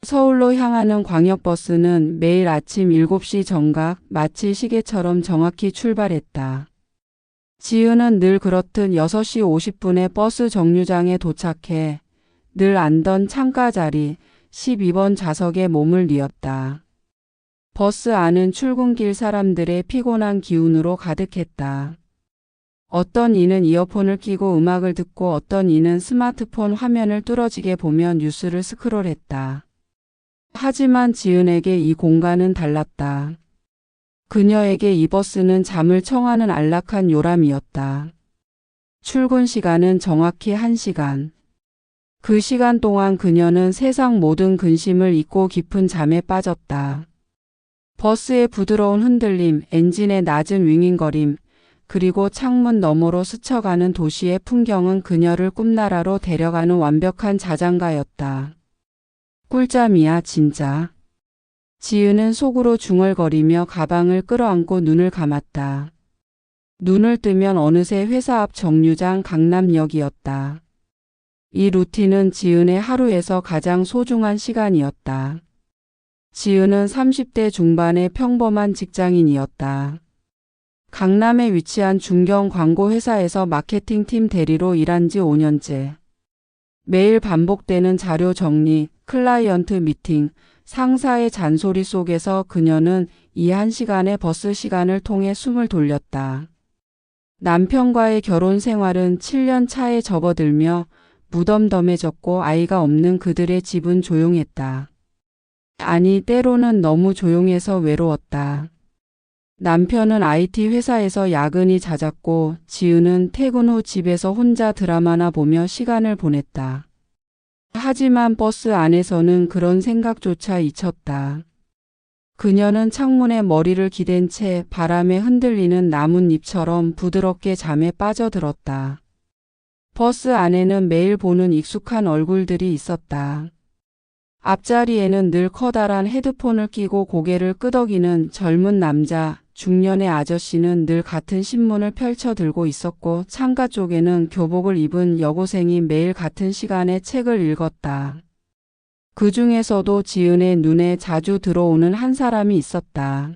서울로 향하는 광역버스는 매일 아침 7시 정각 마치 시계처럼 정확히 출발했다. 지은은 늘 그렇듯 6시 50분에 버스 정류장에 도착해 늘 앉던 창가 자리 12번 좌석에 몸을 뉘었다. 버스 안은 출근길 사람들의 피곤한 기운으로 가득했다. 어떤 이는 이어폰을 끼고 음악을 듣고 어떤 이는 스마트폰 화면을 뚫어지게 보며 뉴스를 스크롤했다. 하지만 지은에게 이 공간은 달랐다. 그녀에게 이 버스는 잠을 청하는 안락한 요람이었다. 출근 시간은 정확히 1시간. 그 시간 동안 그녀는 세상 모든 근심을 잊고 깊은 잠에 빠졌다. 버스의 부드러운 흔들림, 엔진의 낮은 윙윙거림, 그리고 창문 너머로 스쳐가는 도시의 풍경은 그녀를 꿈나라로 데려가는 완벽한 자장가였다. 꿀잠이야 진짜. 지은은 속으로 중얼거리며 가방을 끌어안고 눈을 감았다. 눈을 뜨면 어느새 회사 앞 정류장 강남역이었다. 이 루틴은 지은의 하루에서 가장 소중한 시간이었다. 지은은 30대 중반의 평범한 직장인이었다. 강남에 위치한 중견 광고 회사에서 마케팅팀 대리로 일한 지 5년째. 매일 반복되는 자료 정리, 클라이언트 미팅, 상사의 잔소리 속에서 그녀는 이 1시간의 버스 시간을 통해 숨을 돌렸다. 남편과의 결혼 생활은 7년 차에 접어들며 무덤덤해졌고 아이가 없는 그들의 집은 조용했다. 아니, 때로는 너무 조용해서 외로웠다. 남편은 IT 회사에서 야근이 잦았고 지은은 퇴근 후 집에서 혼자 드라마나 보며 시간을 보냈다. 하지만 버스 안에서는 그런 생각조차 잊혔다. 그녀는 창문에 머리를 기댄 채 바람에 흔들리는 나뭇잎처럼 부드럽게 잠에 빠져들었다. 버스 안에는 매일 보는 익숙한 얼굴들이 있었다. 앞자리에는 늘 커다란 헤드폰을 끼고 고개를 끄덕이는 젊은 남자, 중년의 아저씨는 늘 같은 신문을 펼쳐 들고 있었고 창가 쪽에는 교복을 입은 여고생이 매일 같은 시간에 책을 읽었다. 그 중에서도 지은의 눈에 자주 들어오는 한 사람이 있었다.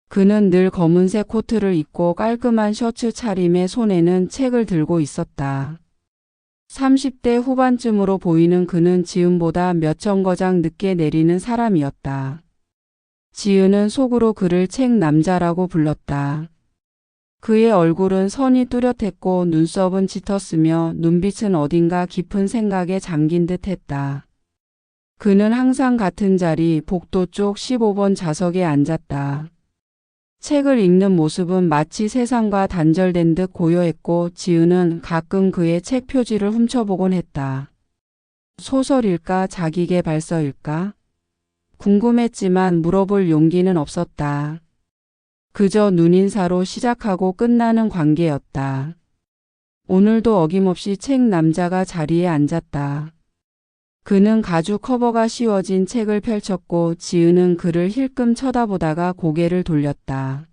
그는 늘 검은색 코트를 입고 깔끔한 셔츠 차림에 손에는 책을 들고 있었다. 30대 후반쯤으로 보이는 그는 지은보다 몇 정거장 늦게 내리는 사람이었다. 지은은 속으로 그를 책 남자라고 불렀다. 그의 얼굴은 선이 뚜렷했고 눈썹은 짙었으며 눈빛은 어딘가 깊은 생각에 잠긴 듯 했다. 그는 항상 같은 자리 복도 쪽 15번 좌석에 앉았다. 책을 읽는 모습은 마치 세상과 단절된 듯 고요했고 지은은 가끔 그의 책 표지를 훔쳐보곤 했다. 소설일까 자기계발서일까? 궁금했지만 물어볼 용기는 없었다. 그저 눈인사로 시작하고 끝나는 관계였다. 오늘도 어김없이 책 남자가 자리에 앉았다. 그는 가죽 커버가 씌워진 책을 펼쳤고 지은은 그를 힐끔 쳐다보다가 고개를 돌렸다.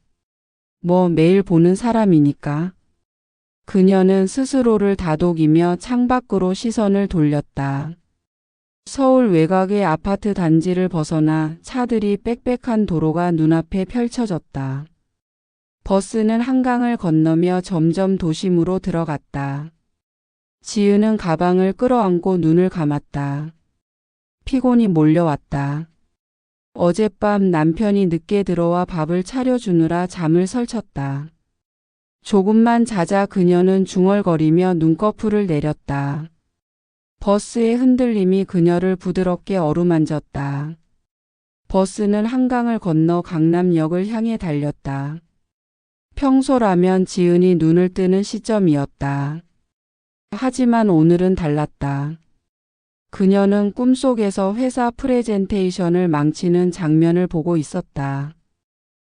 뭐 매일 보는 사람이니까. 그녀는 스스로를 다독이며 창밖으로 시선을 돌렸다. 서울 외곽의 아파트 단지를 벗어나 차들이 빽빽한 도로가 눈앞에 펼쳐졌다. 버스는 한강을 건너며 점점 도심으로 들어갔다. 지은은 가방을 끌어안고 눈을 감았다. 피곤이 몰려왔다. 어젯밤 남편이 늦게 들어와 밥을 차려주느라 잠을 설쳤다. 조금만 자자 그녀는 중얼거리며 눈꺼풀을 내렸다. 버스의 흔들림이 그녀를 부드럽게 어루만졌다. 버스는 한강을 건너 강남역을 향해 달렸다. 평소라면 지은이 눈을 뜨는 시점이었다. 하지만 오늘은 달랐다. 그녀는 꿈속에서 회사 프레젠테이션을 망치는 장면을 보고 있었다.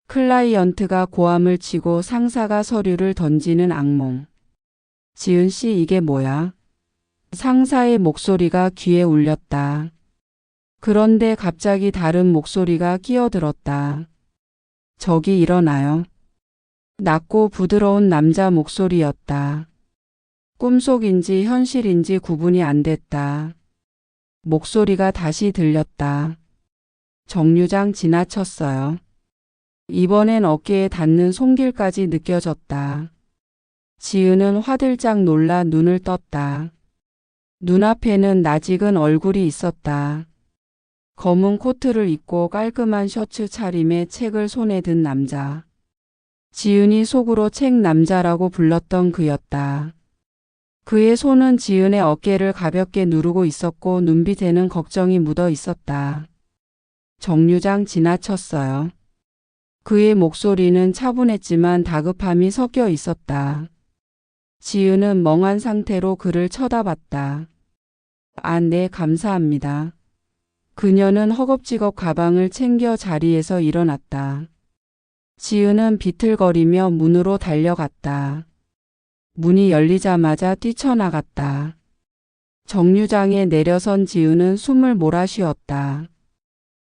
클라이언트가 고함을 치고 상사가 서류를 던지는 악몽. 지은 씨 이게 뭐야? 상사의 목소리가 귀에 울렸다. 그런데 갑자기 다른 목소리가 끼어들었다. 저기 일어나요. 낮고 부드러운 남자 목소리였다. 꿈속인지 현실인지 구분이 안 됐다. 목소리가 다시 들렸다. 정류장 지나쳤어요. 이번엔 어깨에 닿는 손길까지 느껴졌다. 지은은 화들짝 놀라 눈을 떴다. 눈앞에는 낯익은 얼굴이 있었다. 검은 코트를 입고 깔끔한 셔츠 차림에 책을 손에 든 남자. 지은이 속으로 책 남자라고 불렀던 그였다. 그의 손은 지은의 어깨를 가볍게 누르고 있었고 눈빛에는 걱정이 묻어 있었다. 정류장 지나쳤어요. 그의 목소리는 차분했지만 다급함이 섞여 있었다. 지은은 멍한 상태로 그를 쳐다봤다. 아, 네, 감사합니다. 그녀는 허겁지겁 가방을 챙겨 자리에서 일어났다. 지은은 비틀거리며 문으로 달려갔다. 문이 열리자마자 뛰쳐나갔다. 정류장에 내려선 지은은 숨을 몰아쉬었다.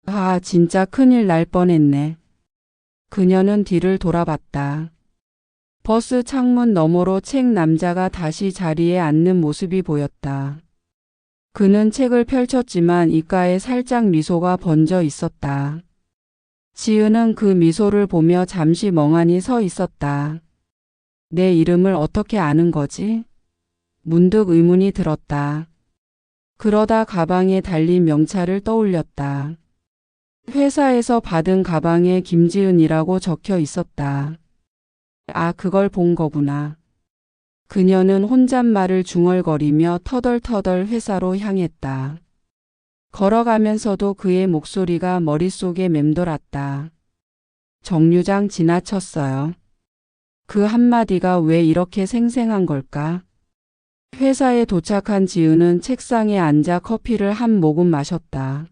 아, 진짜 큰일 날 뻔했네. 그녀는 뒤를 돌아봤다. 버스 창문 너머로 책 남자가 다시 자리에 앉는 모습이 보였다. 그는 책을 펼쳤지만 입가에 살짝 미소가 번져 있었다. 지은은 그 미소를 보며 잠시 멍하니 서 있었다. 내 이름을 어떻게 아는 거지? 문득 의문이 들었다. 그러다 가방에 달린 명찰을 떠올렸다. 회사에서 받은 가방에 김지은이라고 적혀 있었다. 아, 그걸 본 거구나. 그녀는 혼잣말을 중얼거리며 터덜터덜 회사로 향했다. 걸어가면서도 그의 목소리가 머릿속에 맴돌았다. 정류장 지나쳤어요. 그 한마디가 왜 이렇게 생생한 걸까? 회사에 도착한 지은은 책상에 앉아 커피를 한 모금 마셨다.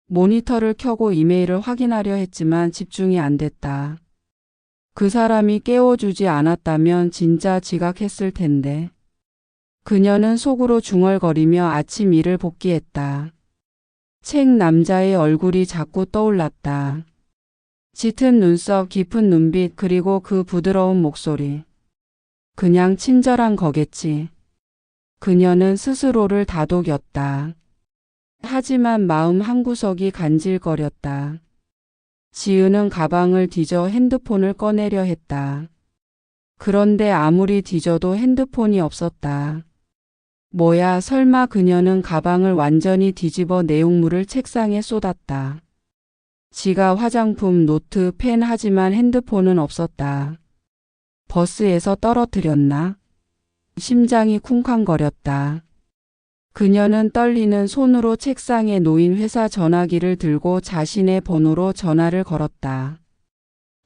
모니터를 켜고 이메일을 확인하려 했지만 집중이 안 됐다. 그 사람이 깨워주지 않았다면 진짜 지각했을 텐데. 그녀는 속으로 중얼거리며 아침 일을 복귀했다. 책 남자의 얼굴이 자꾸 떠올랐다. 짙은 눈썹, 깊은 눈빛, 그리고 그 부드러운 목소리. 그냥 친절한 거겠지. 그녀는 스스로를 다독였다. 하지만 마음 한구석이 간질거렸다. 지은은 가방을 뒤져 핸드폰을 꺼내려 했다. 그런데 아무리 뒤져도 핸드폰이 없었다. 뭐야, 설마. 그녀는 가방을 완전히 뒤집어 내용물을 책상에 쏟았다. 지갑, 화장품, 노트, 펜, 하지만 핸드폰은 없었다. 버스에서 떨어뜨렸나? 심장이 쿵쾅거렸다. 그녀는 떨리는 손으로 책상에 놓인 회사 전화기를 들고 자신의 번호로 전화를 걸었다.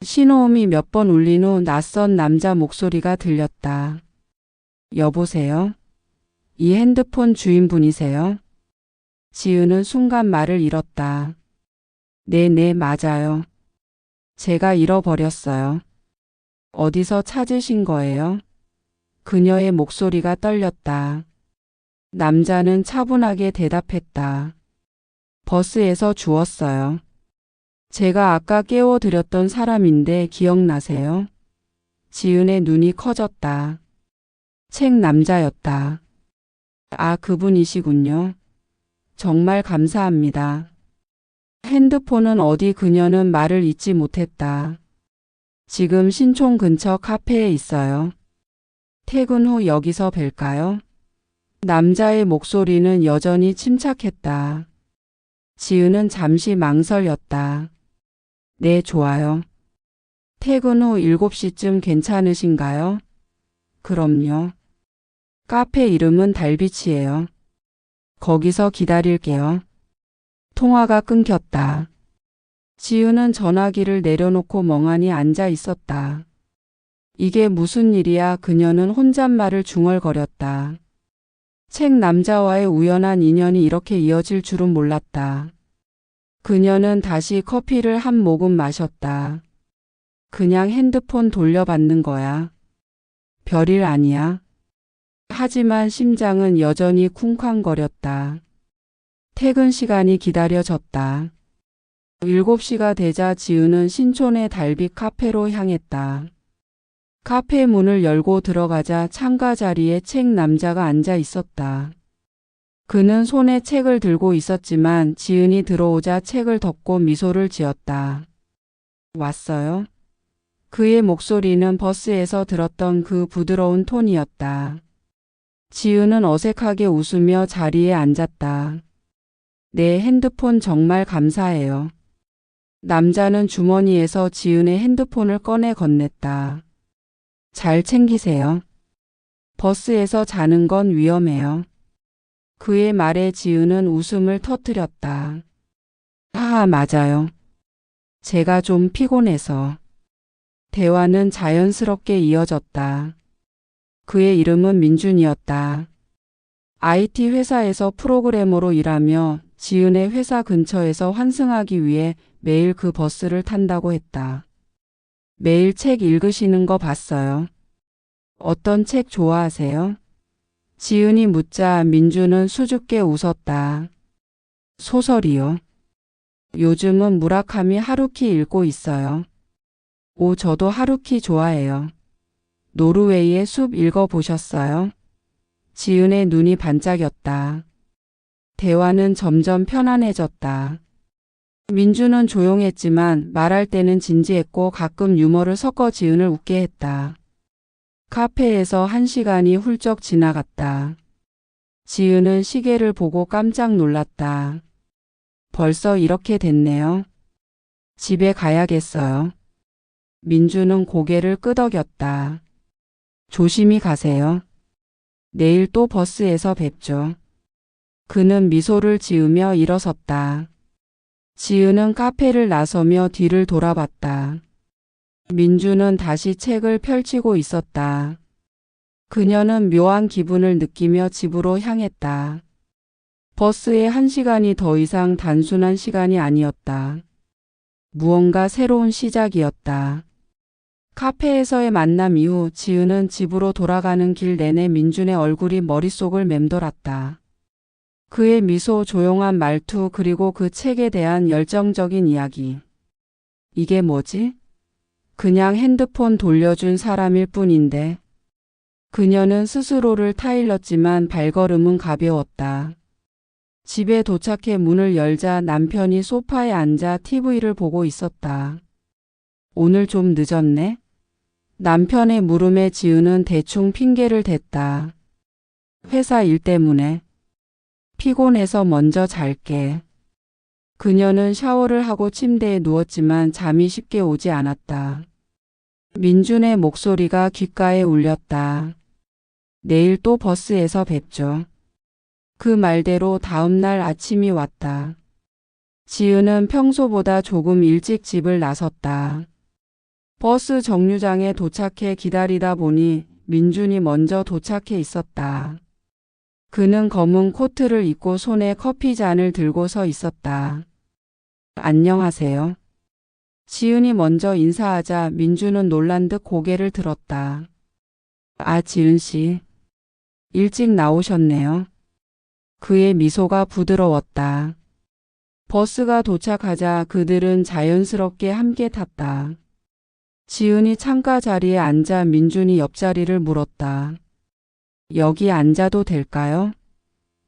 신호음이 몇 번 울린 후 낯선 남자 목소리가 들렸다. 여보세요? 이 핸드폰 주인분이세요? 지은은 순간 말을 잃었다. 네, 맞아요. 제가 잃어버렸어요. 어디서 찾으신 거예요? 그녀의 목소리가 떨렸다. 남자는 차분하게 대답했다. 버스에서 주웠어요. 제가 아까 깨워드렸던 사람인데 기억나세요? 지은의 눈이 커졌다. 책 남자였다. 아, 그분이시군요. 정말 감사합니다. 핸드폰은 어디? 그녀는 말을 잇지 못했다. 지금 신촌 근처 카페에 있어요. 퇴근 후 여기서 뵐까요? 남자의 목소리는 여전히 침착했다. 지은은 잠시 망설였다. 네, 좋아요. 퇴근 후 7시쯤 괜찮으신가요? 그럼요. 카페 이름은 달빛이에요. 거기서 기다릴게요. 통화가 끊겼다. 지은은 전화기를 내려놓고 멍하니 앉아 있었다. 이게 무슨 일이야? 그녀는 혼잣말을 중얼거렸다. 책 남자와의 우연한 인연이 이렇게 이어질 줄은 몰랐다. 그녀는 다시 커피를 한 모금 마셨다. 그냥 핸드폰 돌려받는 거야. 별일 아니야. 하지만 심장은 여전히 쿵쾅거렸다. 퇴근 시간이 기다려졌다. 7시가 되자 지은은 신촌의 달빛 카페로 향했다. 카페 문을 열고 들어가자 창가 자리에 책 남자가 앉아 있었다. 그는 손에 책을 들고 있었지만 지은이 들어오자 책을 덮고 미소를 지었다. 왔어요? 그의 목소리는 버스에서 들었던 그 부드러운 톤이었다. 지은은 어색하게 웃으며 자리에 앉았다. 내 핸드폰 정말 감사해요. 남자는 주머니에서 지은의 핸드폰을 꺼내 건넸다. 잘 챙기세요. 버스에서 자는 건 위험해요. 그의 말에 지은은 웃음을 터뜨렸다. 맞아요. 제가 좀 피곤해서. 대화는 자연스럽게 이어졌다. 그의 이름은 민준이었다. IT 회사에서 프로그래머로 일하며 지은의 회사 근처에서 환승하기 위해 매일 그 버스를 탄다고 했다. 매일 책 읽으시는 거 봤어요. 어떤 책 좋아하세요? 지은이 묻자 민준은 수줍게 웃었다. 소설이요. 요즘은 무라카미 하루키 읽고 있어요. 저도 하루키 좋아해요. 노르웨이의 숲 읽어보셨어요? 지은의 눈이 반짝였다. 대화는 점점 편안해졌다. 민준은 조용했지만 말할 때는 진지했고 가끔 유머를 섞어 지은을 웃게 했다. 카페에서 1시간이 훌쩍 지나갔다. 지은은 시계를 보고 깜짝 놀랐다. 벌써 이렇게 됐네요. 집에 가야겠어요. 민준은 고개를 끄덕였다. 조심히 가세요. 내일 또 버스에서 뵙죠. 그는 미소를 지으며 일어섰다. 지은은 카페를 나서며 뒤를 돌아봤다. 민준은 다시 책을 펼치고 있었다. 그녀는 묘한 기분을 느끼며 집으로 향했다. 버스의 1시간이 더 이상 단순한 시간이 아니었다. 무언가 새로운 시작이었다. 카페에서의 만남 이후 지은은 집으로 돌아가는 길 내내 민준의 얼굴이 머릿속을 맴돌았다. 그의 미소, 조용한 말투, 그리고 그 책에 대한 열정적인 이야기. 이게 뭐지? 그냥 핸드폰 돌려준 사람일 뿐인데. 그녀는 스스로를 타일렀지만 발걸음은 가벼웠다. 집에 도착해 문을 열자 남편이 소파에 앉아 TV를 보고 있었다. 오늘 좀 늦었네? 남편의 물음에 지은은 대충 핑계를 댔다. 회사 일 때문에. 피곤해서 먼저 잘게. 그녀는 샤워를 하고 침대에 누웠지만 잠이 쉽게 오지 않았다. 민준의 목소리가 귓가에 울렸다. 내일 또 버스에서 뵙죠. 그 말대로 다음 날 아침이 왔다. 지은은 평소보다 조금 일찍 집을 나섰다. 버스 정류장에 도착해 기다리다 보니 민준이 먼저 도착해 있었다. 그는 검은 코트를 입고 손에 커피잔을 들고 서 있었다. 안녕하세요. 지은이 먼저 인사하자 민준은 놀란 듯 고개를 들었다. 지은 씨. 일찍 나오셨네요. 그의 미소가 부드러웠다. 버스가 도착하자 그들은 자연스럽게 함께 탔다. 지은이 창가 자리에 앉아 민준이 옆자리를 물었다. 여기 앉아도 될까요?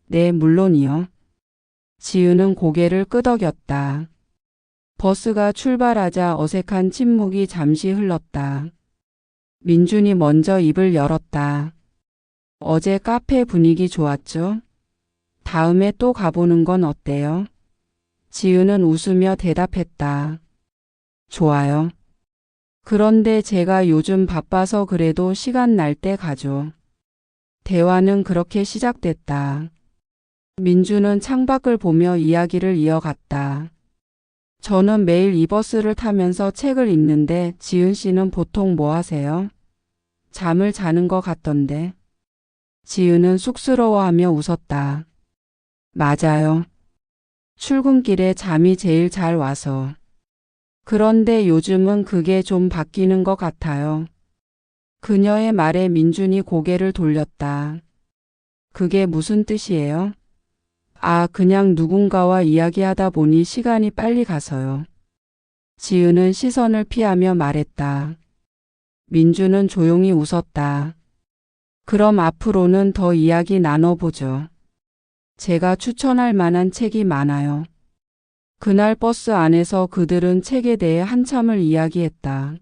네, 물론이요. 지은은 고개를 끄덕였다. 버스가 출발하자 어색한 침묵이 잠시 흘렀다. 민준이 먼저 입을 열었다. 어제 카페 분위기 좋았죠? 다음에 또 가보는 건 어때요? 지은은 웃으며 대답했다. 좋아요. 그런데 제가 요즘 바빠서 그래도 시간 날 때 가죠. 대화는 그렇게 시작됐다. 민준은 창밖을 보며 이야기를 이어갔다. 저는 매일 이 버스를 타면서 책을 읽는데 지은 씨는 보통 뭐 하세요? 잠을 자는 것 같던데. 지은은 쑥스러워하며 웃었다. 맞아요. 출근길에 잠이 제일 잘 와서. 그런데 요즘은 그게 좀 바뀌는 것 같아요. 그녀의 말에 민준이 고개를 돌렸다. 그게 무슨 뜻이에요? 그냥 누군가와 이야기하다 보니 시간이 빨리 가서요. 지은은 시선을 피하며 말했다. 민준은 조용히 웃었다. 그럼 앞으로는 더 이야기 나눠보죠. 제가 추천할 만한 책이 많아요. 그날 버스 안에서 그들은 책에 대해 한참을 이야기했다.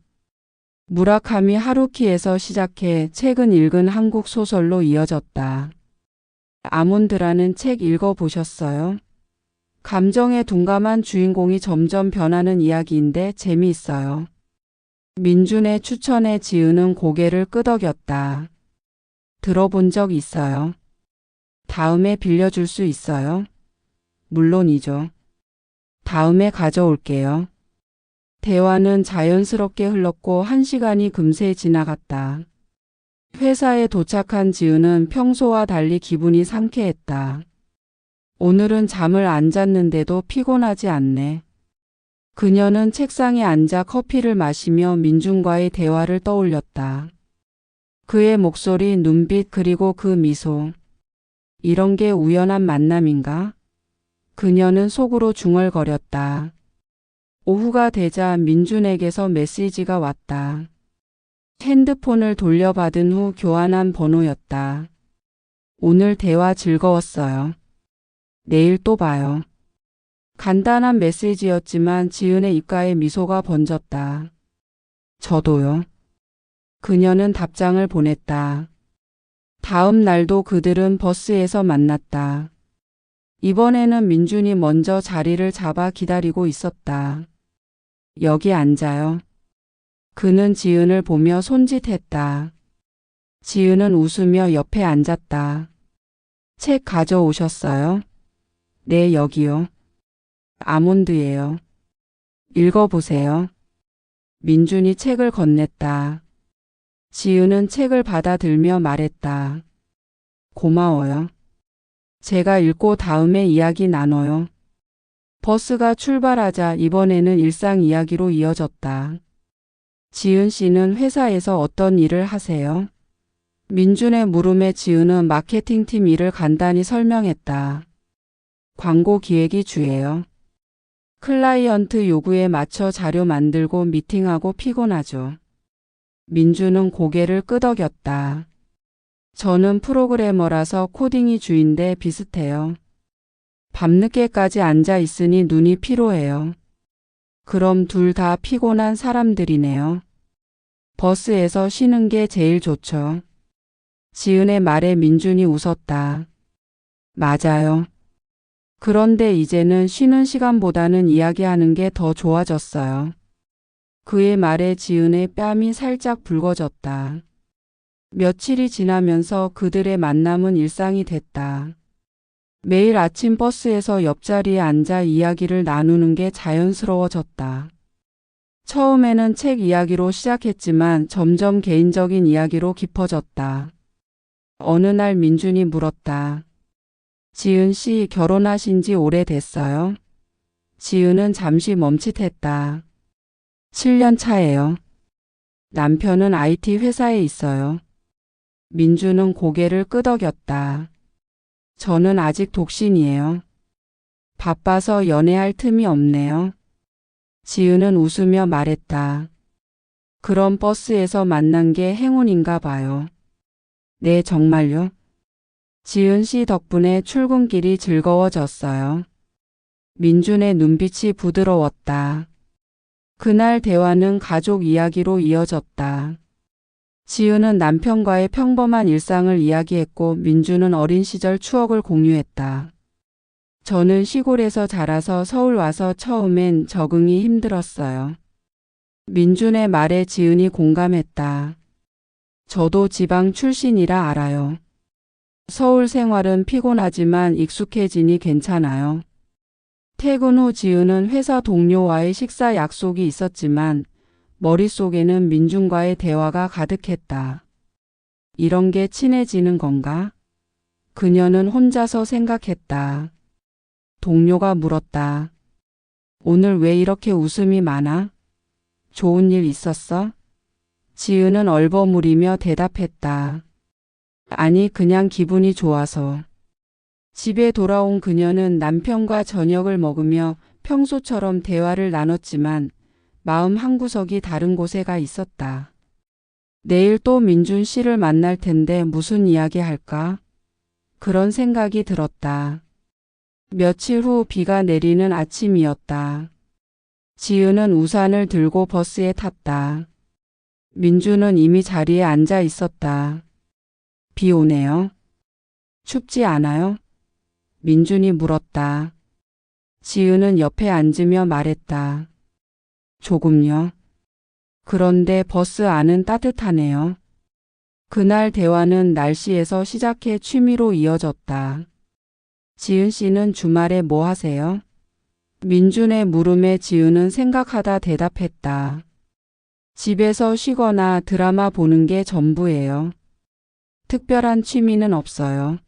무라카미 하루키에서 시작해 최근 읽은 한국 소설로 이어졌다. 아몬드라는 책 읽어보셨어요? 감정에 둔감한 주인공이 점점 변하는 이야기인데 재미있어요. 민준의 추천에 지은은 고개를 끄덕였다. 들어본 적 있어요? 다음에 빌려줄 수 있어요? 물론이죠. 다음에 가져올게요. 대화는 자연스럽게 흘렀고 1시간이 금세 지나갔다. 회사에 도착한 지은은 평소와 달리 기분이 상쾌했다. 오늘은 잠을 안 잤는데도 피곤하지 않네. 그녀는 책상에 앉아 커피를 마시며 민준과의 대화를 떠올렸다. 그의 목소리, 눈빛 그리고 그 미소. 이런 게 우연한 만남인가? 그녀는 속으로 중얼거렸다. 오후가 되자 민준에게서 메시지가 왔다. 핸드폰을 돌려받은 후 교환한 번호였다. 오늘 대화 즐거웠어요. 내일 또 봐요. 간단한 메시지였지만 지은의 입가에 미소가 번졌다. 저도요. 그녀는 답장을 보냈다. 다음 날도 그들은 버스에서 만났다. 이번에는 민준이 먼저 자리를 잡아 기다리고 있었다. 여기 앉아요. 그는 지은을 보며 손짓했다. 지은은 웃으며 옆에 앉았다. 책 가져오셨어요? 네, 여기요. 아몬드예요. 읽어보세요. 민준이 책을 건넸다. 지은은 책을 받아들며 말했다. 고마워요. 제가 읽고 다음에 이야기 나눠요. 버스가 출발하자 이번에는 일상 이야기로 이어졌다. 지은 씨는 회사에서 어떤 일을 하세요? 민준의 물음에 지은은 마케팅팀 일을 간단히 설명했다. 광고 기획이 주예요. 클라이언트 요구에 맞춰 자료 만들고 미팅하고 피곤하죠. 민준은 고개를 끄덕였다. 저는 프로그래머라서 코딩이 주인데 비슷해요. 밤늦게까지 앉아 있으니 눈이 피로해요. 그럼 둘 다 피곤한 사람들이네요. 버스에서 쉬는 게 제일 좋죠. 지은의 말에 민준이 웃었다. 맞아요. 그런데 이제는 쉬는 시간보다는 이야기하는 게 더 좋아졌어요. 그의 말에 지은의 뺨이 살짝 붉어졌다. 며칠이 지나면서 그들의 만남은 일상이 됐다. 매일 아침 버스에서 옆자리에 앉아 이야기를 나누는 게 자연스러워졌다. 처음에는 책 이야기로 시작했지만 점점 개인적인 이야기로 깊어졌다. 어느 날 민준이 물었다. 지은 씨 결혼하신 지 오래됐어요? 지은은 잠시 멈칫했다. 7년 차예요. 남편은 IT 회사에 있어요. 민준은 고개를 끄덕였다. 저는 아직 독신이에요. 바빠서 연애할 틈이 없네요. 지은은 웃으며 말했다. 그럼 버스에서 만난 게 행운인가 봐요. 네, 정말요? 지은 씨 덕분에 출근길이 즐거워졌어요. 민준의 눈빛이 부드러웠다. 그날 대화는 가족 이야기로 이어졌다. 지은은 남편과의 평범한 일상을 이야기했고 민준은 어린 시절 추억을 공유했다. 저는 시골에서 자라서 서울 와서 처음엔 적응이 힘들었어요. 민준의 말에 지은이 공감했다. 저도 지방 출신이라 알아요. 서울 생활은 피곤하지만 익숙해지니 괜찮아요. 퇴근 후 지은은 회사 동료와의 식사 약속이 있었지만 머릿속에는 민준과의 대화가 가득했다. 이런 게 친해지는 건가? 그녀는 혼자서 생각했다. 동료가 물었다. 오늘 왜 이렇게 웃음이 많아? 좋은 일 있었어? 지은은 얼버무리며 대답했다. 아니, 그냥 기분이 좋아서. 집에 돌아온 그녀는 남편과 저녁을 먹으며 평소처럼 대화를 나눴지만 마음 한구석이 다른 곳에 가 있었다. 내일 또 민준 씨를 만날 텐데 무슨 이야기 할까? 그런 생각이 들었다. 며칠 후 비가 내리는 아침이었다. 지은은 우산을 들고 버스에 탔다. 민주는 이미 자리에 앉아 있었다. 비 오네요. 춥지 않아요? 민준이 물었다. 지은은 옆에 앉으며 말했다. 조금요. 그런데 버스 안은 따뜻하네요. 그날 대화는 날씨에서 시작해 취미로 이어졌다. 지은 씨는 주말에 뭐 하세요? 민준의 물음에 지은은 생각하다 대답했다. 집에서 쉬거나 드라마 보는 게 전부예요. 특별한 취미는 없어요.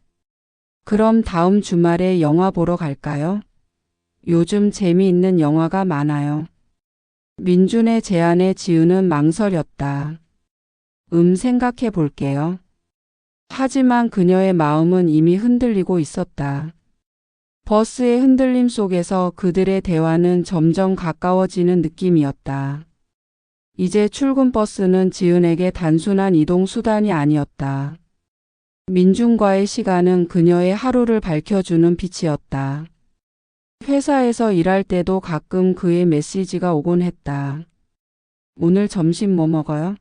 그럼 다음 주말에 영화 보러 갈까요? 요즘 재미있는 영화가 많아요. 민준의 제안에 지은은 망설였다. 생각해 볼게요. 하지만 그녀의 마음은 이미 흔들리고 있었다. 버스의 흔들림 속에서 그들의 대화는 점점 가까워지는 느낌이었다. 이제 출근 버스는 지은에게 단순한 이동 수단이 아니었다. 민준과의 시간은 그녀의 하루를 밝혀주는 빛이었다. 회사에서 일할 때도 가끔 그의 메시지가 오곤 했다. 오늘 점심 뭐 먹어요?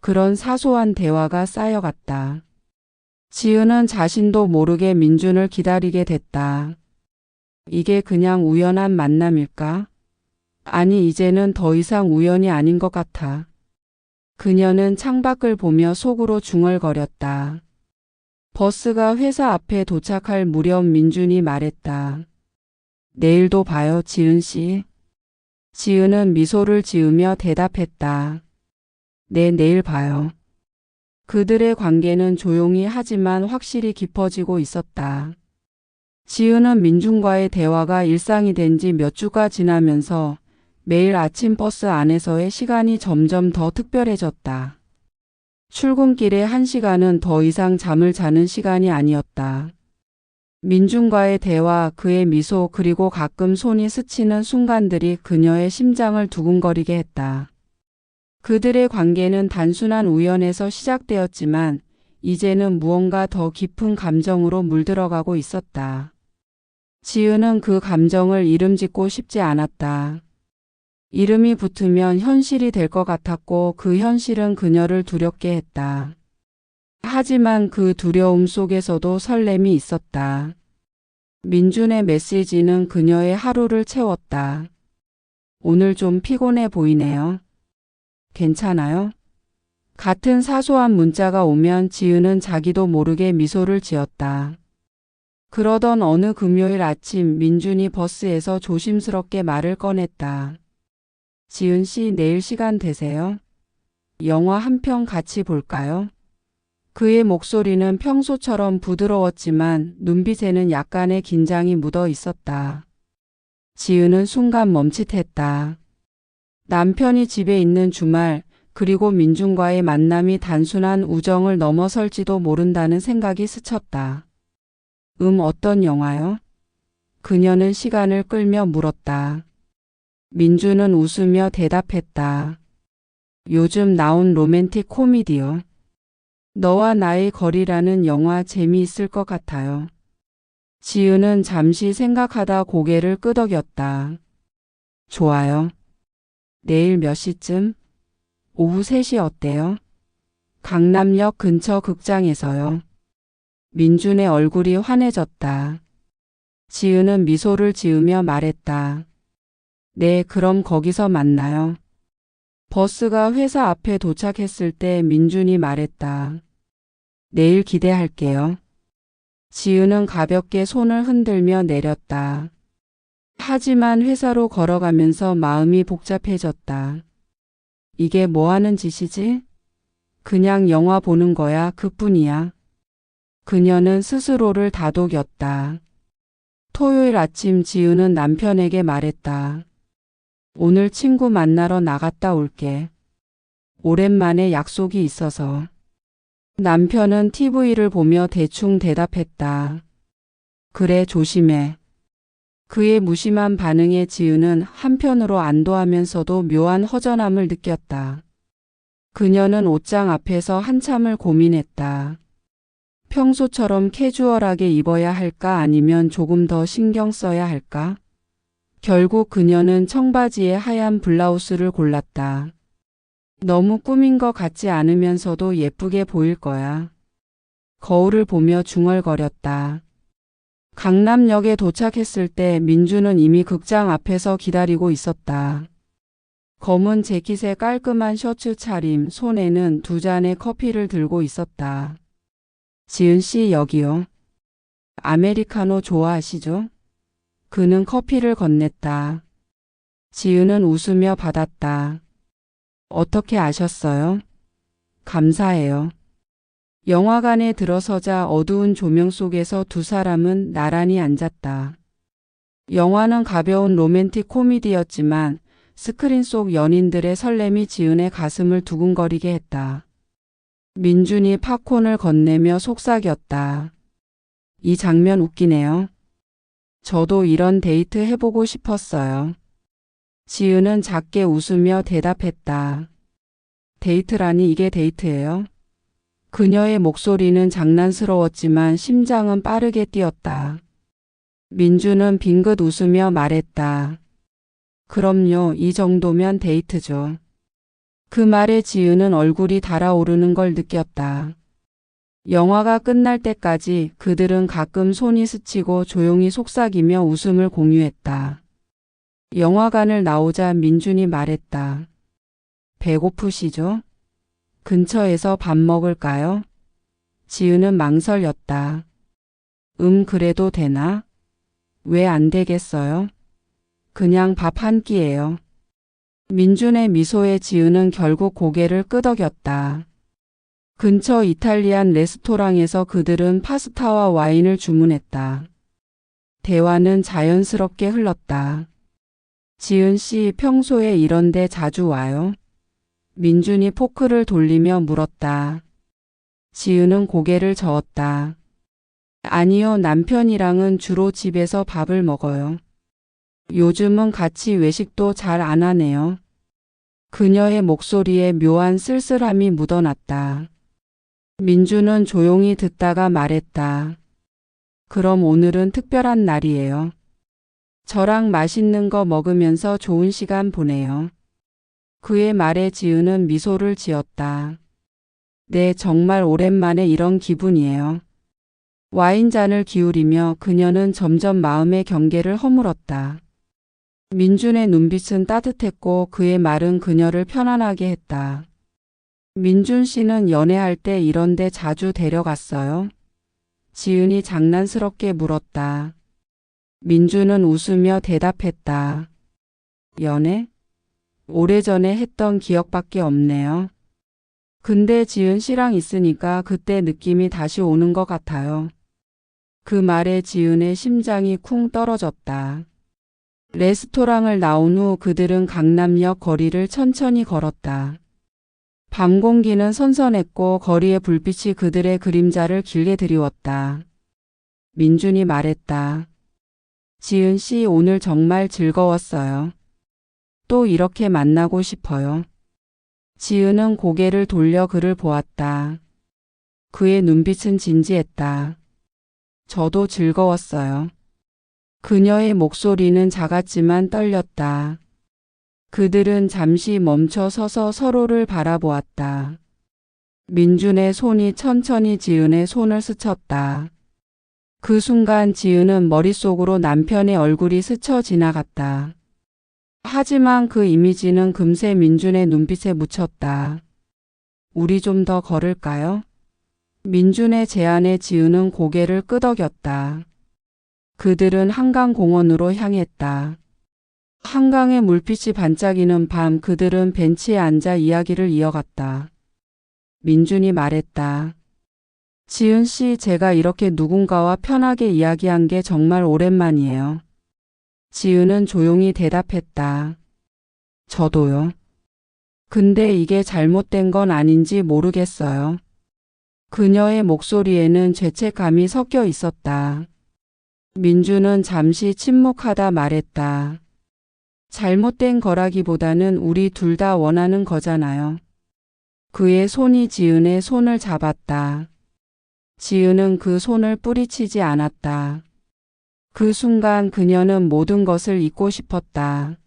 그런 사소한 대화가 쌓여갔다. 지은은 자신도 모르게 민준을 기다리게 됐다. 이게 그냥 우연한 만남일까? 아니, 이제는 더 이상 우연이 아닌 것 같아. 그녀는 창밖을 보며 속으로 중얼거렸다. 버스가 회사 앞에 도착할 무렵 민준이 말했다. 내일도 봐요, 지은 씨. 지은은 미소를 지으며 대답했다. 네, 내일 봐요. 그들의 관계는 조용히 하지만 확실히 깊어지고 있었다. 지은은 민준과의 대화가 일상이 된 지 몇 주가 지나면서 매일 아침 버스 안에서의 시간이 점점 더 특별해졌다. 출근길의 1시간은 더 이상 잠을 자는 시간이 아니었다. 민준과의 대화, 그의 미소, 그리고 가끔 손이 스치는 순간들이 그녀의 심장을 두근거리게 했다. 그들의 관계는 단순한 우연에서 시작되었지만 이제는 무언가 더 깊은 감정으로 물들어가고 있었다. 지은은 그 감정을 이름짓고 싶지 않았다. 이름이 붙으면 현실이 될 것 같았고 그 현실은 그녀를 두렵게 했다. 하지만 그 두려움 속에서도 설렘이 있었다. 민준의 메시지는 그녀의 하루를 채웠다. 오늘 좀 피곤해 보이네요. 괜찮아요? 같은 사소한 문자가 오면 지은은 자기도 모르게 미소를 지었다. 그러던 어느 금요일 아침 민준이 버스에서 조심스럽게 말을 꺼냈다. 지은 씨, 내일 시간 되세요? 영화 한 편 같이 볼까요? 그의 목소리는 평소처럼 부드러웠지만 눈빛에는 약간의 긴장이 묻어 있었다. 지은은 순간 멈칫했다. 남편이 집에 있는 주말, 그리고 민준과의 만남이 단순한 우정을 넘어설지도 모른다는 생각이 스쳤다. 어떤 영화요? 그녀는 시간을 끌며 물었다. 민준은 웃으며 대답했다. 요즘 나온 로맨틱 코미디요. 너와 나의 거리라는 영화 재미있을 것 같아요. 지은은 잠시 생각하다 고개를 끄덕였다. 좋아요. 내일 몇 시쯤? 오후 3시 어때요? 강남역 근처 극장에서요. 민준의 얼굴이 환해졌다. 지은은 미소를 지으며 말했다. 네, 그럼 거기서 만나요. 버스가 회사 앞에 도착했을 때 민준이 말했다. 내일 기대할게요. 지은은 가볍게 손을 흔들며 내렸다. 하지만 회사로 걸어가면서 마음이 복잡해졌다. 이게 뭐 하는 짓이지? 그냥 영화 보는 거야, 그뿐이야. 그녀는 스스로를 다독였다. 토요일 아침 지은은 남편에게 말했다. 오늘 친구 만나러 나갔다 올게. 오랜만에 약속이 있어서. 남편은 TV를 보며 대충 대답했다. 그래, 조심해. 그의 무심한 반응에 지은은 한편으로 안도하면서도 묘한 허전함을 느꼈다. 그녀는 옷장 앞에서 한참을 고민했다. 평소처럼 캐주얼하게 입어야 할까 아니면 조금 더 신경 써야 할까? 결국 그녀는 청바지에 하얀 블라우스를 골랐다. 너무 꾸민 것 같지 않으면서도 예쁘게 보일 거야. 거울을 보며 중얼거렸다. 강남역에 도착했을 때 민주는 이미 극장 앞에서 기다리고 있었다. 검은 재킷에 깔끔한 셔츠 차림, 손에는 두 잔의 커피를 들고 있었다. 지은 씨 여기요. 아메리카노 좋아하시죠? 그는 커피를 건넸다. 지은은 웃으며 받았다. 어떻게 아셨어요? 감사해요. 영화관에 들어서자 어두운 조명 속에서 두 사람은 나란히 앉았다. 영화는 가벼운 로맨틱 코미디였지만 스크린 속 연인들의 설렘이 지은의 가슴을 두근거리게 했다. 민준이 팝콘을 건네며 속삭였다. 이 장면 웃기네요. 저도 이런 데이트 해보고 싶었어요. 지은은 작게 웃으며 대답했다. 데이트라니 이게 데이트예요? 그녀의 목소리는 장난스러웠지만 심장은 빠르게 뛰었다. 민주는 빙긋 웃으며 말했다. 그럼요, 이 정도면 데이트죠. 그 말에 지은은 얼굴이 달아오르는 걸 느꼈다. 영화가 끝날 때까지 그들은 가끔 손이 스치고 조용히 속삭이며 웃음을 공유했다. 영화관을 나오자 민준이 말했다. 배고프시죠? 근처에서 밥 먹을까요? 지은은 망설였다. 그래도 되나? 왜 안 되겠어요? 그냥 밥 한 끼예요. 민준의 미소에 지은은 결국 고개를 끄덕였다. 근처 이탈리안 레스토랑에서 그들은 파스타와 와인을 주문했다. 대화는 자연스럽게 흘렀다. 지은 씨 평소에 이런 데 자주 와요? 민준이 포크를 돌리며 물었다. 지은은 고개를 저었다. 아니요, 남편이랑은 주로 집에서 밥을 먹어요. 요즘은 같이 외식도 잘 안 하네요. 그녀의 목소리에 묘한 쓸쓸함이 묻어났다. 민주는 조용히 듣다가 말했다. 그럼 오늘은 특별한 날이에요. 저랑 맛있는 거 먹으면서 좋은 시간 보내요. 그의 말에 지은은 미소를 지었다. 네, 정말 오랜만에 이런 기분이에요. 와인잔을 기울이며 그녀는 점점 마음의 경계를 허물었다. 민준의 눈빛은 따뜻했고 그의 말은 그녀를 편안하게 했다. 민준 씨는 연애할 때 이런 데 자주 데려갔어요? 지은이 장난스럽게 물었다. 민준은 웃으며 대답했다. 연애? 오래전에 했던 기억밖에 없네요. 근데 지은 씨랑 있으니까 그때 느낌이 다시 오는 것 같아요. 그 말에 지은의 심장이 쿵 떨어졌다. 레스토랑을 나온 후 그들은 강남역 거리를 천천히 걸었다. 밤 공기는 선선했고 거리의 불빛이 그들의 그림자를 길게 드리웠다. 민준이 말했다. 지은 씨 오늘 정말 즐거웠어요. 또 이렇게 만나고 싶어요. 지은은 고개를 돌려 그를 보았다. 그의 눈빛은 진지했다. 저도 즐거웠어요. 그녀의 목소리는 작았지만 떨렸다. 그들은 잠시 멈춰 서서 서로를 바라보았다. 민준의 손이 천천히 지은의 손을 스쳤다. 그 순간 지은은 머릿속으로 남편의 얼굴이 스쳐 지나갔다. 하지만 그 이미지는 금세 민준의 눈빛에 묻혔다. 우리 좀 더 걸을까요? 민준의 제안에 지은은 고개를 끄덕였다. 그들은 한강공원으로 향했다. 한강의 물빛이 반짝이는 밤 그들은 벤치에 앉아 이야기를 이어갔다. 민준이 말했다. 지은 씨, 제가 이렇게 누군가와 편하게 이야기한 게 정말 오랜만이에요. 지은은 조용히 대답했다. 저도요. 근데 이게 잘못된 건 아닌지 모르겠어요. 그녀의 목소리에는 죄책감이 섞여 있었다. 민주는 잠시 침묵하다 말했다. 잘못된 거라기보다는 우리 둘 다 원하는 거잖아요. 그의 손이 지은의 손을 잡았다. 지은은 그 손을 뿌리치지 않았다. 그 순간 그녀는 모든 것을 잊고 싶었다.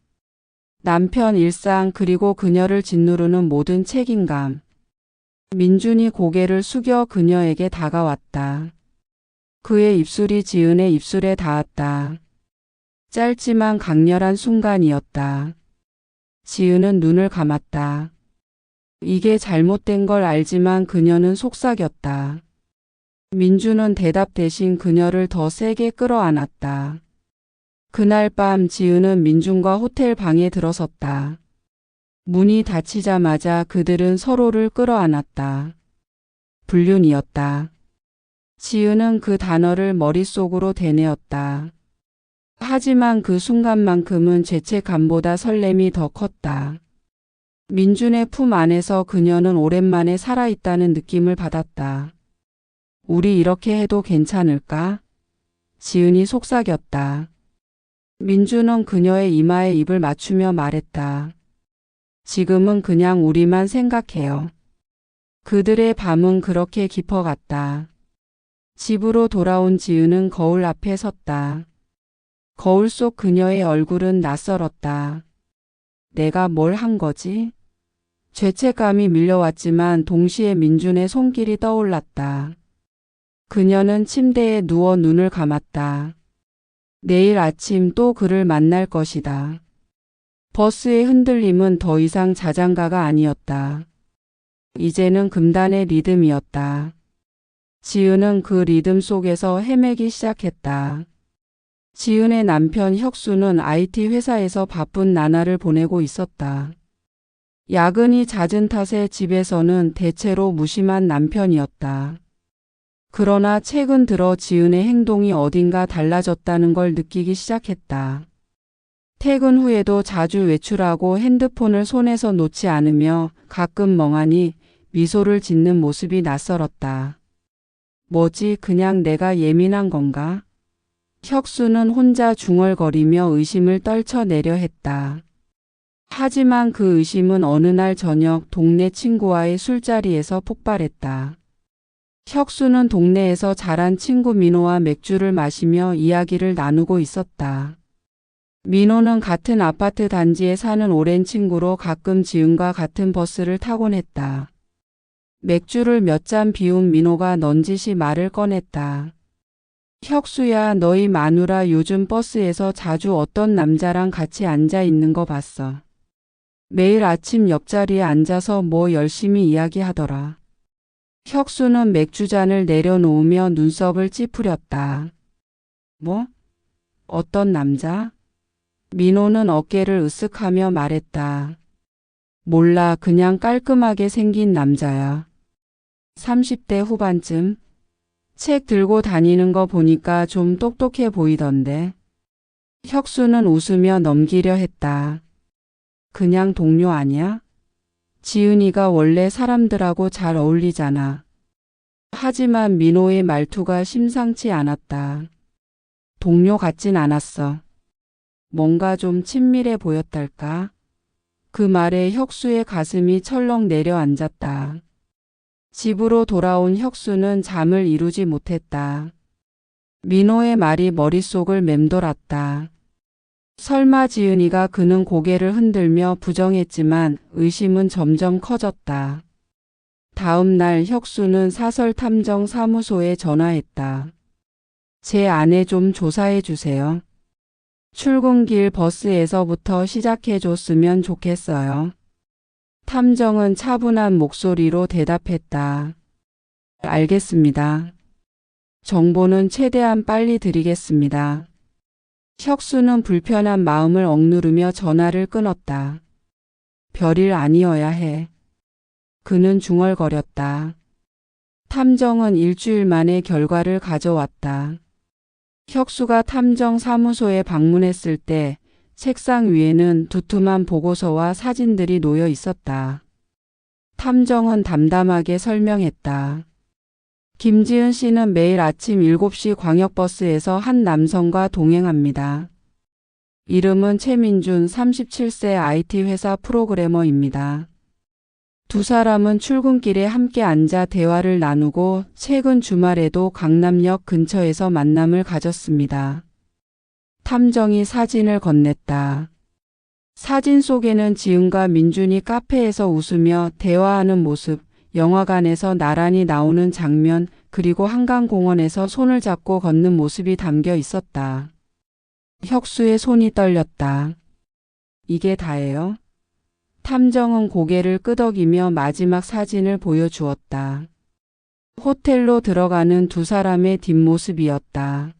남편 일상 그리고 그녀를 짓누르는 모든 책임감. 민준이 고개를 숙여 그녀에게 다가왔다. 그의 입술이 지은의 입술에 닿았다. 짧지만 강렬한 순간이었다. 지은은 눈을 감았다. 이게 잘못된 걸 알지만 그녀는 속삭였다. 민준은 대답 대신 그녀를 더 세게 끌어안았다. 그날 밤 지은은 민준과 호텔 방에 들어섰다. 문이 닫히자마자 그들은 서로를 끌어안았다. 불륜이었다. 지은은 그 단어를 머릿속으로 되뇌었다. 하지만 그 순간만큼은 죄책감보다 설렘이 더 컸다. 민준의 품 안에서 그녀는 오랜만에 살아있다는 느낌을 받았다. 우리 이렇게 해도 괜찮을까? 지은이 속삭였다. 민준은 그녀의 이마에 입을 맞추며 말했다. 지금은 그냥 우리만 생각해요. 그들의 밤은 그렇게 깊어갔다. 집으로 돌아온 지은은 거울 앞에 섰다. 거울 속 그녀의 얼굴은 낯설었다. 내가 뭘 한 거지? 죄책감이 밀려왔지만 동시에 민준의 손길이 떠올랐다. 그녀는 침대에 누워 눈을 감았다. 내일 아침 또 그를 만날 것이다. 버스의 흔들림은 더 이상 자장가가 아니었다. 이제는 금단의 리듬이었다. 지은은 그 리듬 속에서 헤매기 시작했다. 지은의 남편 혁수는 IT 회사에서 바쁜 나날을 보내고 있었다. 야근이 잦은 탓에 집에서는 대체로 무심한 남편이었다. 그러나 최근 들어 지은의 행동이 어딘가 달라졌다는 걸 느끼기 시작했다. 퇴근 후에도 자주 외출하고 핸드폰을 손에서 놓지 않으며 가끔 멍하니 미소를 짓는 모습이 낯설었다. 뭐지, 그냥 내가 예민한 건가? 혁수는 혼자 중얼거리며 의심을 떨쳐내려 했다. 하지만 그 의심은 어느 날 저녁 동네 친구와의 술자리에서 폭발했다. 혁수는 동네에서 자란 친구 민호와 맥주를 마시며 이야기를 나누고 있었다. 민호는 같은 아파트 단지에 사는 오랜 친구로 가끔 지은과 같은 버스를 타곤 했다. 맥주를 몇 잔 비운 민호가 넌지시 말을 꺼냈다. 혁수야, 너희 마누라 요즘 버스에서 자주 어떤 남자랑 같이 앉아 있는 거 봤어. 매일 아침 옆자리에 앉아서 뭐 열심히 이야기하더라. 혁수는 맥주잔을 내려놓으며 눈썹을 찌푸렸다. 뭐? 어떤 남자? 민호는 어깨를 으쓱하며 말했다. 몰라, 그냥 깔끔하게 생긴 남자야. 30대 후반쯤? 책 들고 다니는 거 보니까 좀 똑똑해 보이던데. 혁수는 웃으며 넘기려 했다. 그냥 동료 아니야? 지은이가 원래 사람들하고 잘 어울리잖아. 하지만 민호의 말투가 심상치 않았다. 동료 같진 않았어. 뭔가 좀 친밀해 보였달까? 그 말에 혁수의 가슴이 철렁 내려앉았다. 집으로 돌아온 혁수는 잠을 이루지 못했다. 민호의 말이 머릿속을 맴돌았다. 설마 지은이가, 그는 고개를 흔들며 부정했지만 의심은 점점 커졌다. 다음 날 혁수는 사설탐정사무소에 전화했다. 제 아내 좀 조사해 주세요. 출근길 버스에서부터 시작해 줬으면 좋겠어요. 탐정은 차분한 목소리로 대답했다. 알겠습니다. 정보는 최대한 빨리 드리겠습니다. 혁수는 불편한 마음을 억누르며 전화를 끊었다. 별일 아니어야 해. 그는 중얼거렸다. 탐정은 일주일 만에 결과를 가져왔다. 혁수가 탐정 사무소에 방문했을 때 책상 위에는 두툼한 보고서와 사진들이 놓여 있었다. 탐정은 담담하게 설명했다. 김지은 씨는 매일 아침 7시 광역버스에서 한 남성과 동행합니다. 이름은 최민준, 37세 IT 회사 프로그래머입니다. 두 사람은 출근길에 함께 앉아 대화를 나누고 최근 주말에도 강남역 근처에서 만남을 가졌습니다. 탐정이 사진을 건넸다. 사진 속에는 지은과 민준이 카페에서 웃으며 대화하는 모습, 영화관에서 나란히 나오는 장면, 그리고 한강공원에서 손을 잡고 걷는 모습이 담겨 있었다. 혁수의 손이 떨렸다. 이게 다예요? 탐정은 고개를 끄덕이며 마지막 사진을 보여주었다. 호텔로 들어가는 두 사람의 뒷모습이었다.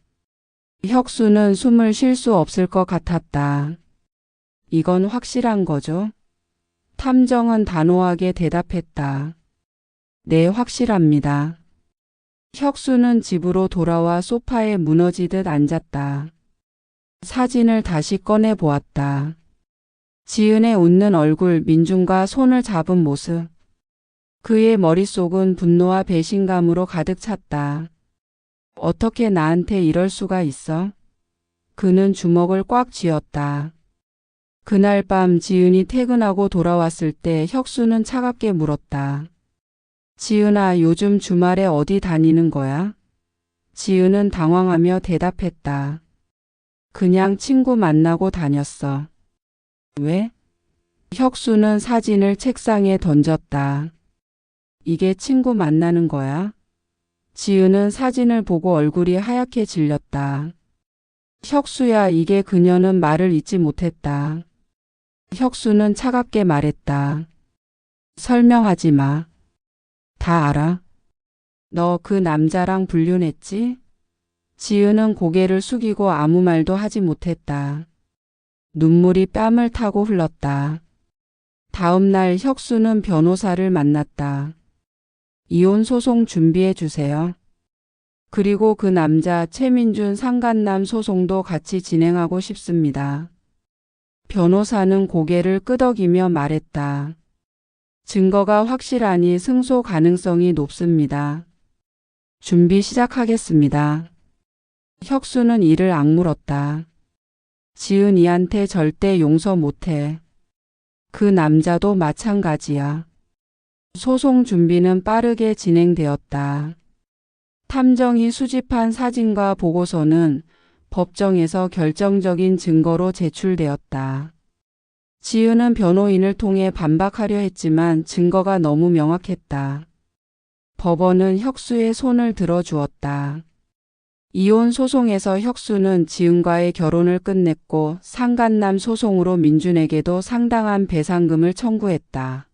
혁수는 숨을 쉴 수 없을 것 같았다. 이건 확실한 거죠? 탐정은 단호하게 대답했다. 네, 확실합니다. 혁수는 집으로 돌아와 소파에 무너지듯 앉았다. 사진을 다시 꺼내 보았다. 지은의 웃는 얼굴, 민준과 손을 잡은 모습. 그의 머릿속은 분노와 배신감으로 가득 찼다. 어떻게 나한테 이럴 수가 있어? 그는 주먹을 꽉 쥐었다. 그날 밤 지은이 퇴근하고 돌아왔을 때 혁수는 차갑게 물었다. 지은아, 요즘 주말에 어디 다니는 거야? 지은은 당황하며 대답했다. 그냥 친구 만나고 다녔어. 왜? 혁수는 사진을 책상에 던졌다. 이게 친구 만나는 거야? 지은은 사진을 보고 얼굴이 하얗게 질렸다. 혁수야, 이게 그녀는 말을 잇지 못했다. 혁수는 차갑게 말했다. 설명하지 마. 다 알아. 너 그 남자랑 불륜했지? 지은은 고개를 숙이고 아무 말도 하지 못했다. 눈물이 뺨을 타고 흘렀다. 다음 날 혁수는 변호사를 만났다. 이혼 소송 준비해 주세요. 그리고 그 남자 최민준 상간남 소송도 같이 진행하고 싶습니다. 변호사는 고개를 끄덕이며 말했다. 증거가 확실하니 승소 가능성이 높습니다. 준비 시작하겠습니다. 혁수는 이를 악물었다. 지은이한테 절대 용서 못해. 그 남자도 마찬가지야. 소송 준비는 빠르게 진행되었다. 탐정이 수집한 사진과 보고서는 법정에서 결정적인 증거로 제출되었다. 지은은 변호인을 통해 반박하려 했지만 증거가 너무 명확했다. 법원은 혁수의 손을 들어주었다. 이혼 소송에서 혁수는 지은과의 결혼을 끝냈고 상간남 소송으로 민준에게도 상당한 배상금을 청구했다.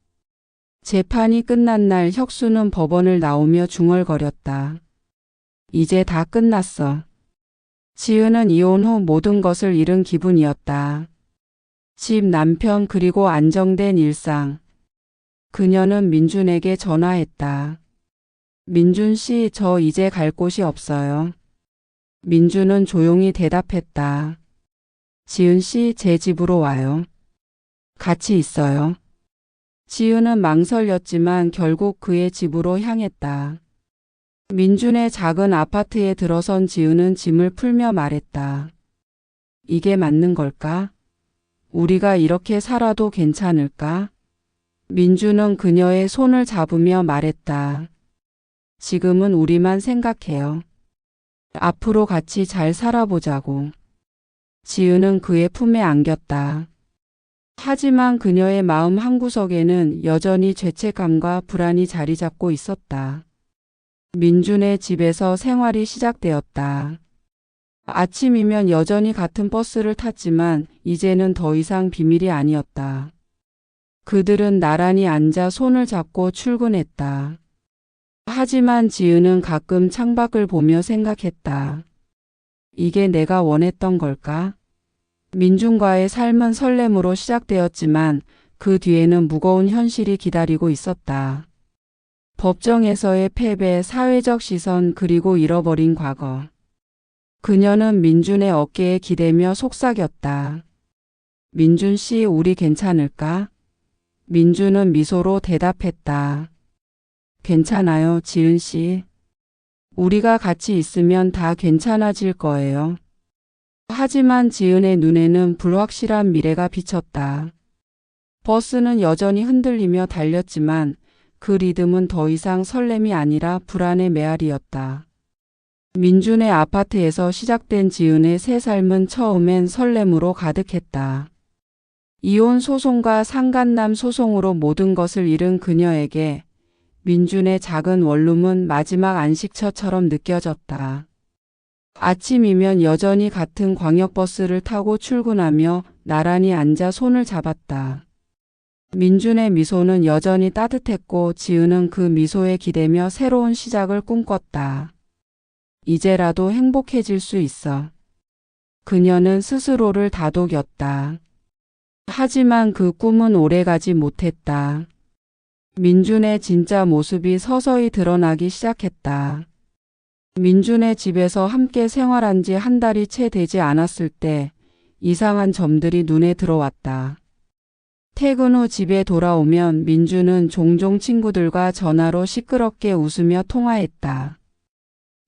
재판이 끝난 날 혁수는 법원을 나오며 중얼거렸다. 이제 다 끝났어. 지은은 이혼 후 모든 것을 잃은 기분이었다. 집, 남편, 그리고 안정된 일상. 그녀는 민준에게 전화했다. 민준 씨, 저 이제 갈 곳이 없어요. 민준은 조용히 대답했다. 지은 씨, 제 집으로 와요. 같이 있어요. 지은은 망설였지만 결국 그의 집으로 향했다. 민준의 작은 아파트에 들어선 지은은 짐을 풀며 말했다. 이게 맞는 걸까? 우리가 이렇게 살아도 괜찮을까? 민준은 그녀의 손을 잡으며 말했다. 지금은 우리만 생각해요. 앞으로 같이 잘 살아보자고. 지은은 그의 품에 안겼다. 하지만 그녀의 마음 한구석에는 여전히 죄책감과 불안이 자리 잡고 있었다. 민준의 집에서 생활이 시작되었다. 아침이면 여전히 같은 버스를 탔지만 이제는 더 이상 비밀이 아니었다. 그들은 나란히 앉아 손을 잡고 출근했다. 하지만 지은은 가끔 창밖을 보며 생각했다. 이게 내가 원했던 걸까? 민준과의 삶은 설렘으로 시작되었지만 그 뒤에는 무거운 현실이 기다리고 있었다. 법정에서의 패배, 사회적 시선, 그리고 잃어버린 과거. 그녀는 민준의 어깨에 기대며 속삭였다. 민준 씨, 우리 괜찮을까? 민준은 미소로 대답했다. 괜찮아요, 지은 씨. 우리가 같이 있으면 다 괜찮아질 거예요. 하지만 지은의 눈에는 불확실한 미래가 비쳤다. 버스는 여전히 흔들리며 달렸지만 그 리듬은 더 이상 설렘이 아니라 불안의 메아리였다. 민준의 아파트에서 시작된 지은의 새 삶은 처음엔 설렘으로 가득했다. 이혼 소송과 상간남 소송으로 모든 것을 잃은 그녀에게 민준의 작은 원룸은 마지막 안식처처럼 느껴졌다. 아침이면 여전히 같은 광역버스를 타고 출근하며 나란히 앉아 손을 잡았다. 민준의 미소는 여전히 따뜻했고 지은은 그 미소에 기대며 새로운 시작을 꿈꿨다. 이제라도 행복해질 수 있어. 그녀는 스스로를 다독였다. 하지만 그 꿈은 오래가지 못했다. 민준의 진짜 모습이 서서히 드러나기 시작했다. 민준의 집에서 함께 생활한 지 한 달이 채 되지 않았을 때 이상한 점들이 눈에 들어왔다. 퇴근 후 집에 돌아오면 민준은 종종 친구들과 전화로 시끄럽게 웃으며 통화했다.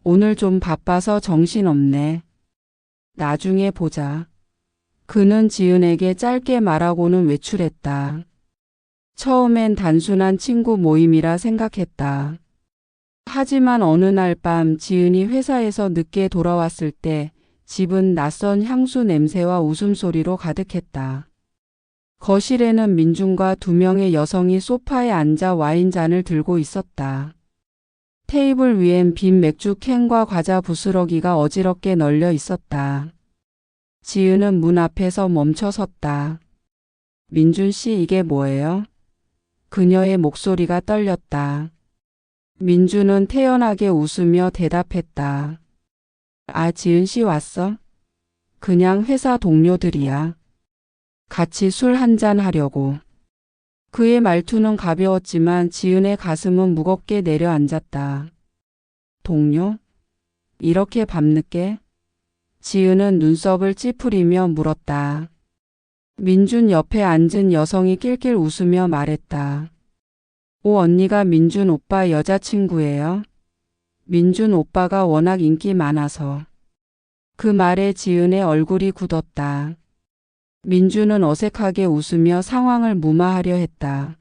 오늘 좀 바빠서 정신없네. 나중에 보자. 그는 지은에게 짧게 말하고는 외출했다. 처음엔 단순한 친구 모임이라 생각했다. 하지만 어느 날 밤 지은이 회사에서 늦게 돌아왔을 때 집은 낯선 향수 냄새와 웃음소리로 가득했다. 거실에는 민준과 두 명의 여성이 소파에 앉아 와인잔을 들고 있었다. 테이블 위엔 빈 맥주 캔과 과자 부스러기가 어지럽게 널려 있었다. 지은은 문 앞에서 멈춰 섰다. 민준 씨, 이게 뭐예요? 그녀의 목소리가 떨렸다. 민준은 태연하게 웃으며 대답했다. 아, 지은 씨 왔어? 그냥 회사 동료들이야. 같이 술 한잔 하려고. 그의 말투는 가벼웠지만 지은의 가슴은 무겁게 내려앉았다. 동료? 이렇게 밤늦게? 지은은 눈썹을 찌푸리며 물었다. 민준 옆에 앉은 여성이 낄낄 웃으며 말했다. 오, 언니가 민준 오빠 여자친구예요? 민준 오빠가 워낙 인기 많아서. 그 말에 지은의 얼굴이 굳었다. 민준은 어색하게 웃으며 상황을 무마하려 했다.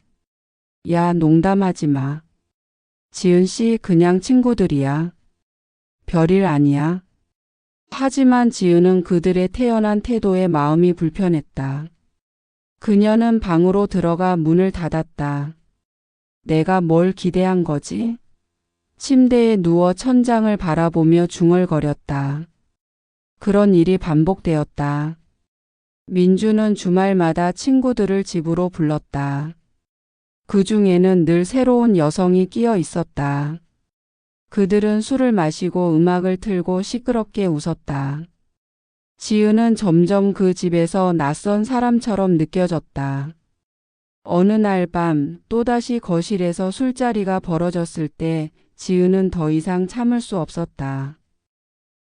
야, 농담하지 마. 지은 씨, 그냥 친구들이야. 별일 아니야. 하지만 지은은 그들의 태연한 태도에 마음이 불편했다. 그녀는 방으로 들어가 문을 닫았다. 내가 뭘 기대한 거지? 침대에 누워 천장을 바라보며 중얼거렸다. 그런 일이 반복되었다. 민준은 주말마다 친구들을 집으로 불렀다. 그 중에는 늘 새로운 여성이 끼어 있었다. 그들은 술을 마시고 음악을 틀고 시끄럽게 웃었다. 지은은 점점 그 집에서 낯선 사람처럼 느껴졌다. 어느 날 밤 또다시 거실에서 술자리가 벌어졌을 때 지은은 더 이상 참을 수 없었다.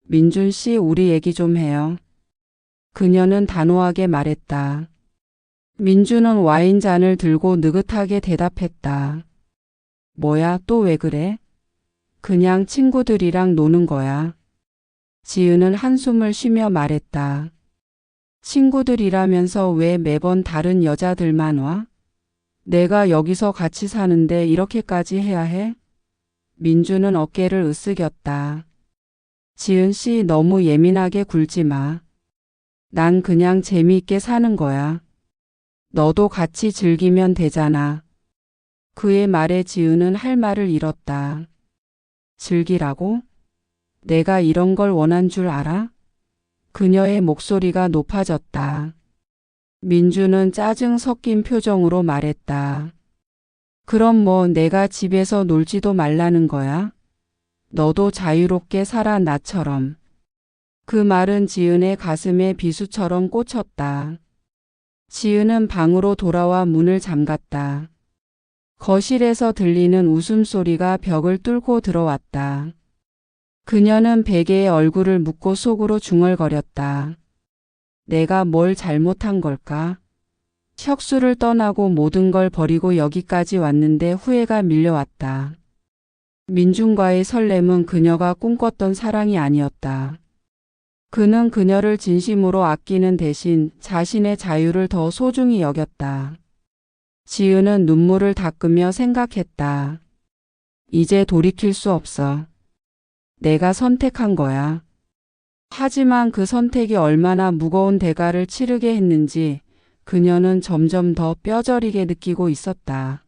민준 씨, 우리 얘기 좀 해요. 그녀는 단호하게 말했다. 민준은 와인잔을 들고 느긋하게 대답했다. 뭐야, 또 왜 그래? 그냥 친구들이랑 노는 거야. 지은은 한숨을 쉬며 말했다. 친구들이라면서 왜 매번 다른 여자들만 와? 내가 여기서 같이 사는데 이렇게까지 해야 해? 민준은 어깨를 으쓱였다. 지은 씨, 너무 예민하게 굴지 마. 난 그냥 재미있게 사는 거야. 너도 같이 즐기면 되잖아. 그의 말에 지은은 할 말을 잃었다. 즐기라고? 내가 이런 걸 원한 줄 알아? 그녀의 목소리가 높아졌다. 민준은 짜증 섞인 표정으로 말했다. 그럼 뭐 내가 집에서 놀지도 말라는 거야? 너도 자유롭게 살아, 나처럼. 그 말은 지은의 가슴에 비수처럼 꽂혔다. 지은은 방으로 돌아와 문을 잠갔다. 거실에서 들리는 웃음소리가 벽을 뚫고 들어왔다. 그녀는 베개에 얼굴을 묻고 속으로 중얼거렸다. 내가 뭘 잘못한 걸까? 혁수를 떠나고 모든 걸 버리고 여기까지 왔는데 후회가 밀려왔다. 민준과의 설렘은 그녀가 꿈꿨던 사랑이 아니었다. 그는 그녀를 진심으로 아끼는 대신 자신의 자유를 더 소중히 여겼다. 지은은 눈물을 닦으며 생각했다. 이제 돌이킬 수 없어. 내가 선택한 거야. 하지만 그 선택이 얼마나 무거운 대가를 치르게 했는지 그녀는 점점 더 뼈저리게 느끼고 있었다.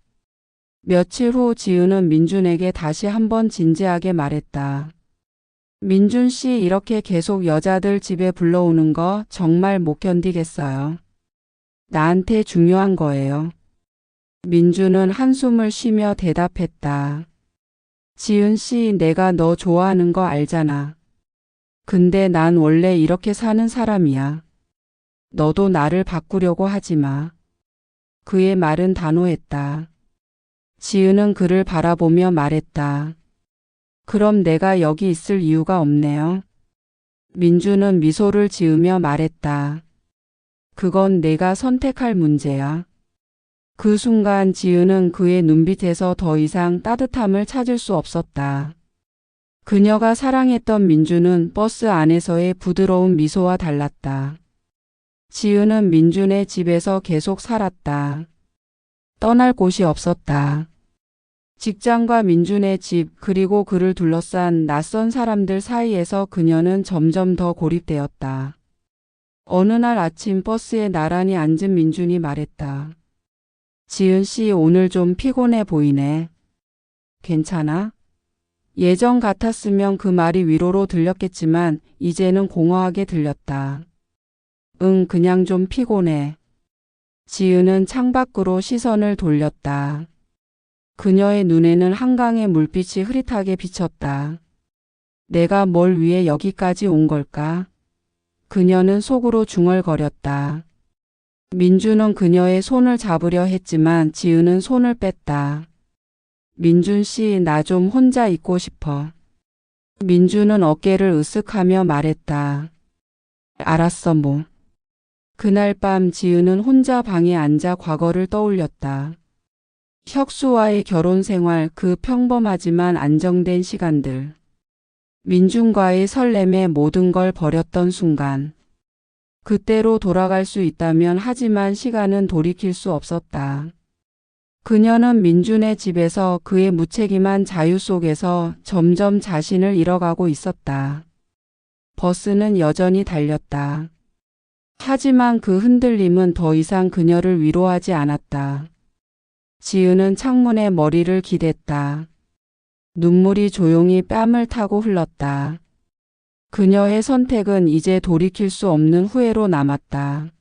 며칠 후 지은은 민준에게 다시 한번 진지하게 말했다. 민준 씨, 이렇게 계속 여자들 집에 불러오는 거 정말 못 견디겠어요. 나한테 중요한 거예요. 민준은 한숨을 쉬며 대답했다. 지은 씨, 내가 너 좋아하는 거 알잖아. 근데 난 원래 이렇게 사는 사람이야. 너도 나를 바꾸려고 하지 마. 그의 말은 단호했다. 지은은 그를 바라보며 말했다. 그럼 내가 여기 있을 이유가 없네요. 민준은 미소를 지으며 말했다. 그건 내가 선택할 문제야. 그 순간 지은은 그의 눈빛에서 더 이상 따뜻함을 찾을 수 없었다. 그녀가 사랑했던 민준은 버스 안에서의 부드러운 미소와 달랐다. 지은은 민준의 집에서 계속 살았다. 떠날 곳이 없었다. 직장과 민준의 집, 그리고 그를 둘러싼 낯선 사람들 사이에서 그녀는 점점 더 고립되었다. 어느 날 아침 버스에 나란히 앉은 민준이 말했다. 지은 씨, 오늘 좀 피곤해 보이네. 괜찮아? 예전 같았으면 그 말이 위로로 들렸겠지만 이제는 공허하게 들렸다. 응, 그냥 좀 피곤해. 지은은 창밖으로 시선을 돌렸다. 그녀의 눈에는 한강의 물빛이 흐릿하게 비쳤다. 내가 뭘 위해 여기까지 온 걸까? 그녀는 속으로 중얼거렸다. 민준은 그녀의 손을 잡으려 했지만 지은은 손을 뺐다. 민준 씨, 나 좀 혼자 있고 싶어. 민준은 어깨를 으쓱하며 말했다. 알았어 뭐. 그날 밤 지은은 혼자 방에 앉아 과거를 떠올렸다. 혁수와의 결혼 생활, 그 평범하지만 안정된 시간들. 민준과의 설렘에 모든 걸 버렸던 순간. 그때로 돌아갈 수 있다면 하지만 시간은 돌이킬 수 없었다. 그녀는 민준의 집에서 그의 무책임한 자유 속에서 점점 자신을 잃어가고 있었다. 버스는 여전히 달렸다. 하지만 그 흔들림은 더 이상 그녀를 위로하지 않았다. 지은은 창문에 머리를 기댔다. 눈물이 조용히 뺨을 타고 흘렀다. 그녀의 선택은 이제 돌이킬 수 없는 후회로 남았다.